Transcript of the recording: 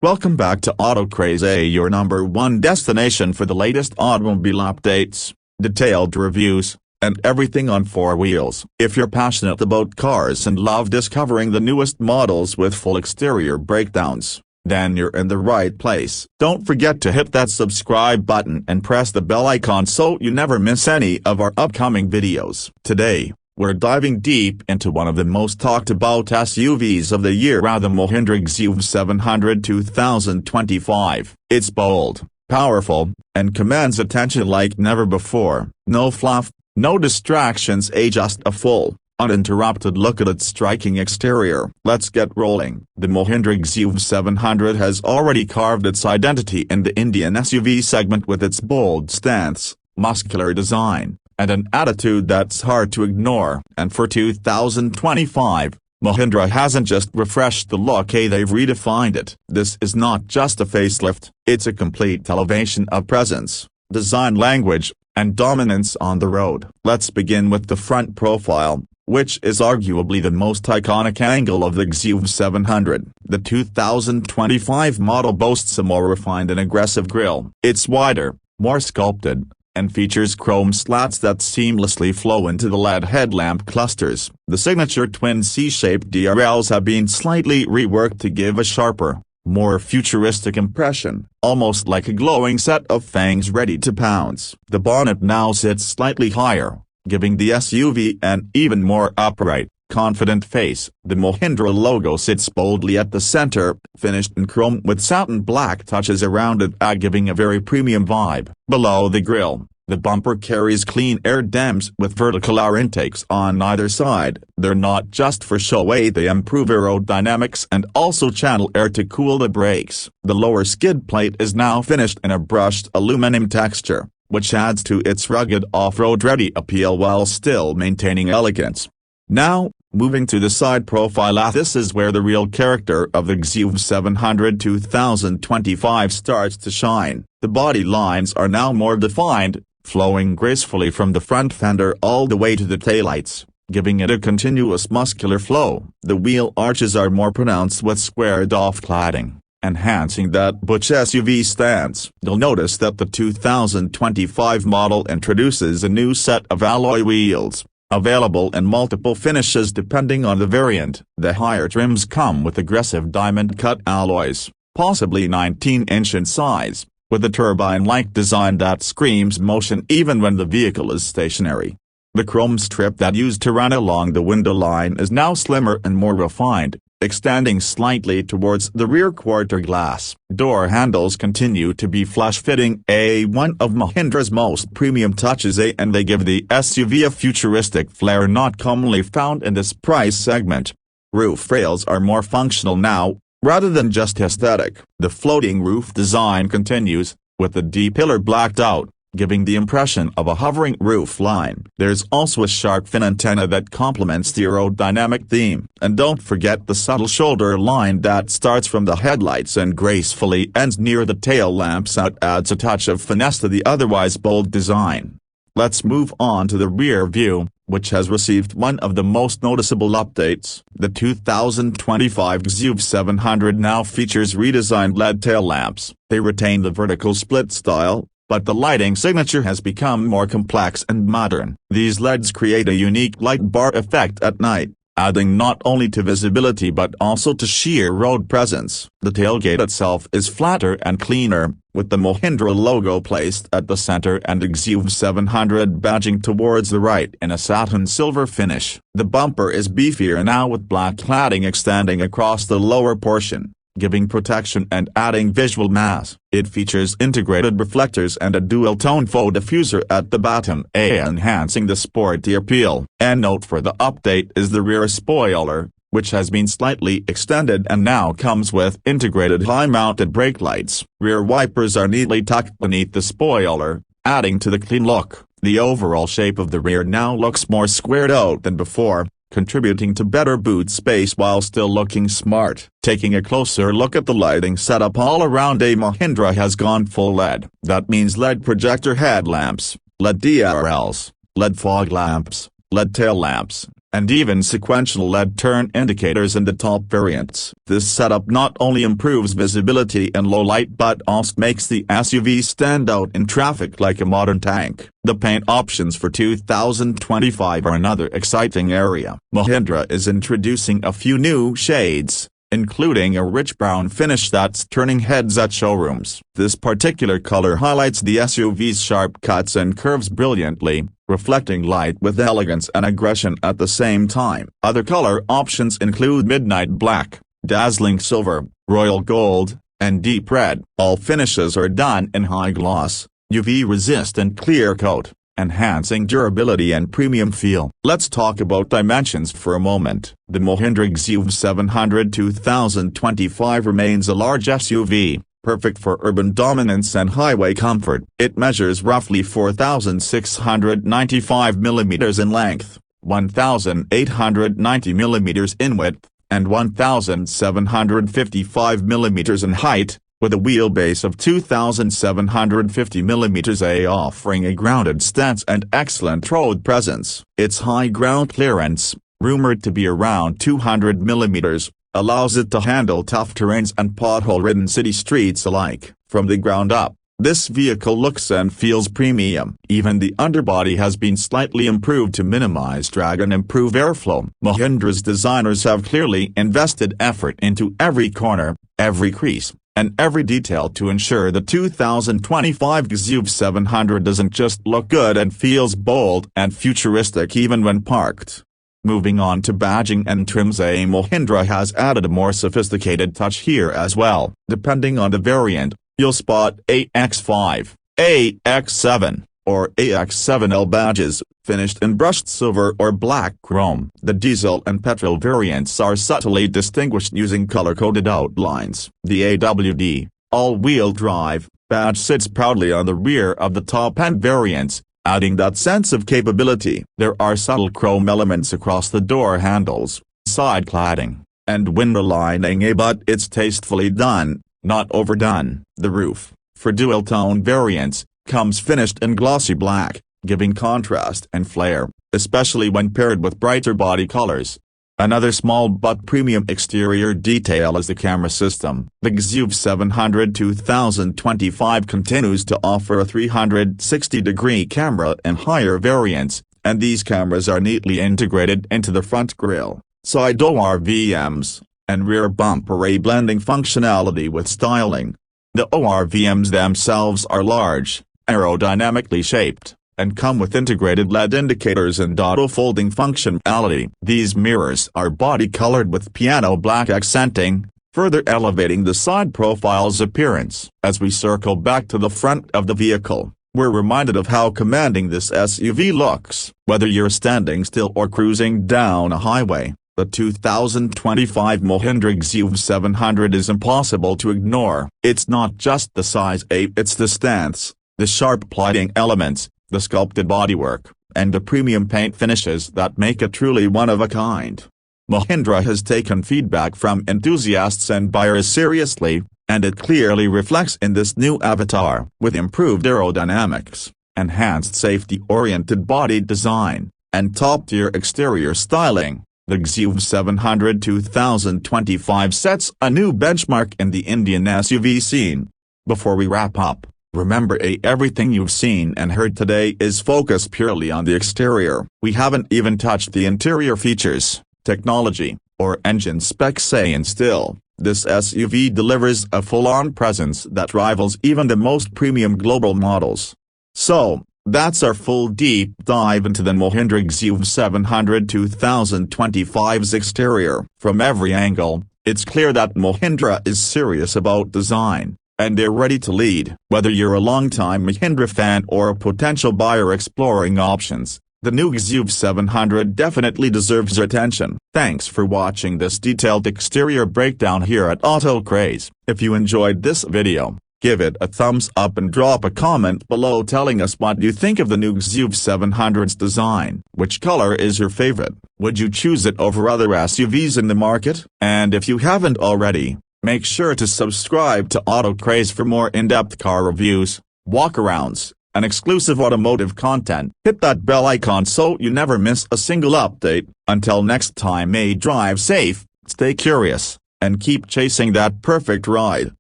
Welcome back to AutoCraze, your number one destination for the latest automobile updates, detailed reviews, and everything on four wheels. If you're passionate about cars and love discovering the newest models with full exterior breakdowns, then you're in the right place. Don't forget to hit that subscribe button and press the bell icon so you never miss any of our upcoming videos. Today, we're diving deep into one of the most talked about SUVs of the year, the Mahindra XUV700 2025. It's bold, powerful, and commands attention like never before. No fluff, no distractions, just a full, uninterrupted look at its striking exterior. Let's get rolling. The Mahindra XUV700 has already carved its identity in the Indian SUV segment with its bold stance, muscular design, and an attitude that's hard to ignore. And for 2025, Mahindra hasn't just refreshed the look, they've redefined it. This is not just a facelift, it's a complete elevation of presence, design language, and dominance on the road. Let's begin with the front profile, which is arguably the most iconic angle of the XUV700. The 2025 model boasts a more refined and aggressive grille. It's wider, more sculpted, and features chrome slats that seamlessly flow into the LED headlamp clusters. The signature twin C-shaped DRLs have been slightly reworked to give a sharper, more futuristic impression, almost like a glowing set of fangs ready to pounce. The bonnet now sits slightly higher, giving the SUV an even more upright, confident face. The Mahindra logo sits boldly at the center, finished in chrome with satin black touches around it, giving a very premium vibe. Below the grille, the bumper carries clean air dams with vertical air intakes on either side. They're not just for show, they improve aerodynamics and also channel air to cool the brakes. The lower skid plate is now finished in a brushed aluminum texture, which adds to its rugged off-road ready appeal while still maintaining elegance. Now, moving to the side profile, this is where the real character of the XUV700 2025 starts to shine. The body lines are now more defined, flowing gracefully from the front fender all the way to the taillights, giving it a continuous muscular flow. The wheel arches are more pronounced with squared-off cladding, enhancing that butch SUV stance. You'll notice that the 2025 model introduces a new set of alloy wheels, available in multiple finishes depending on the variant. The higher trims come with aggressive diamond-cut alloys, possibly 19-inch in size, with a turbine-like design that screams motion even when the vehicle is stationary. The chrome strip that used to run along the window line is now slimmer and more refined, extending slightly towards the rear quarter glass. Door handles continue to be flush-fitting, one of Mahindra's most premium touches, and they give the SUV a futuristic flair not commonly found in this price segment. Roof rails are more functional now, rather than just aesthetic. The floating roof design continues, with the D-pillar blacked out, giving the impression of a hovering roof line. There's also a shark fin antenna that complements the aerodynamic theme. And don't forget the subtle shoulder line that starts from the headlights and gracefully ends near the tail lamps. That adds a touch of finesse to the otherwise bold design. Let's move on to the rear view, which has received one of the most noticeable updates. The 2025 XUV700 now features redesigned LED tail lamps. They retain the vertical split style, but the lighting signature has become more complex and modern. These LEDs create a unique light bar effect at night, adding not only to visibility but also to sheer road presence. The tailgate itself is flatter and cleaner, with the Mahindra logo placed at the center and the XUV700 badging towards the right in a satin silver finish. The bumper is beefier now with black cladding extending across the lower portion, giving protection and adding visual mass. It features integrated reflectors and a dual-tone faux diffuser at the bottom, enhancing the sporty appeal. And note for the update is the rear spoiler, which has been slightly extended and now comes with integrated high-mounted brake lights. Rear wipers are neatly tucked beneath the spoiler, adding to the clean look. The overall shape of the rear now looks more squared out than before, contributing to better boot space while still looking smart. Taking a closer look at the lighting setup all around, Mahindra has gone full LED. That means LED projector headlamps, LED DRLs, LED fog lamps, LED tail lamps, and even sequential LED turn indicators in the top variants. This setup not only improves visibility in low light but also makes the SUV stand out in traffic like a modern tank. The paint options for 2025 are another exciting area. Mahindra is introducing a few new shades, including a rich brown finish that's turning heads at showrooms. This particular color highlights the SUV's sharp cuts and curves brilliantly, reflecting light with elegance and aggression at the same time. Other color options include midnight black, dazzling silver, royal gold, and deep red. All finishes are done in high gloss, UV-resistant clear coat, enhancing durability and premium feel. Let's talk about dimensions for a moment. The Mahindra XUV700 2025 remains a large SUV, perfect for urban dominance and highway comfort. It measures roughly 4,695 mm in length, 1,890 mm in width, and 1,755 mm in height, with a wheelbase of 2,750 mm, offering a grounded stance and excellent road presence. Its high ground clearance, rumored to be around 200 mm, allows it to handle tough terrains and pothole-ridden city streets alike. From the ground up, this vehicle looks and feels premium. Even the underbody has been slightly improved to minimize drag and improve airflow. Mahindra's designers have clearly invested effort into every corner, every crease, and every detail to ensure the 2025 XUV700 doesn't just look good and feels bold and futuristic even when parked. Moving on to badging and trims, Mahindra has added a more sophisticated touch here as well. Depending on the variant, you'll spot AX5, AX7, or AX7L badges, finished in brushed silver or black chrome. The diesel and petrol variants are subtly distinguished using color-coded outlines. The AWD, all-wheel drive, badge sits proudly on the rear of the top-end variants, adding that sense of capability. There are subtle chrome elements across the door handles, side cladding, and window lining, but it's tastefully done, not overdone. The roof, for dual-tone variants, comes finished in glossy black, giving contrast and flair, especially when paired with brighter body colors. Another small but premium exterior detail is the camera system. The XUV700 2025 continues to offer a 360-degree camera in higher variants, and these cameras are neatly integrated into the front grille, side ORVMs, and rear bumper, blending functionality with styling. The ORVMs themselves are large, aerodynamically shaped, and come with integrated LED indicators and auto-folding functionality. These mirrors are body-colored with piano black accenting, further elevating the side profile's appearance. As we circle back to the front of the vehicle, we're reminded of how commanding this SUV looks. Whether you're standing still or cruising down a highway, the 2025 Mahindra XUV700 is impossible to ignore. It's not just the size, it's the stance, the sharp plating elements, the sculpted bodywork, and the premium paint finishes that make it truly one of a kind. Mahindra has taken feedback from enthusiasts and buyers seriously, and it clearly reflects in this new avatar. With improved aerodynamics, enhanced safety-oriented body design, and top-tier exterior styling, the XUV700 2025 sets a new benchmark in the Indian SUV scene. Before we wrap up, remember, everything you've seen and heard today is focused purely on the exterior. We haven't even touched the interior features, technology, or engine specs, and still, this SUV delivers a full-on presence that rivals even the most premium global models. So, that's our full deep dive into the Mahindra XUV700 2025's exterior. From every angle, it's clear that Mahindra is serious about design, and they're ready to lead. Whether you're a long-time Mahindra fan or a potential buyer exploring options, the new XUV700 definitely deserves your attention. Thanks for watching this detailed exterior breakdown here at AutoCraze. If you enjoyed this video, give it a thumbs up and drop a comment below telling us what you think of the new XUV700's design. Which color is your favorite? Would you choose it over other SUVs in the market? And if you haven't already, make sure to subscribe to AutoCraze for more in-depth car reviews, walkarounds, and exclusive automotive content. Hit that bell icon so you never miss a single update. Until next time, drive safe, stay curious, and keep chasing that perfect ride.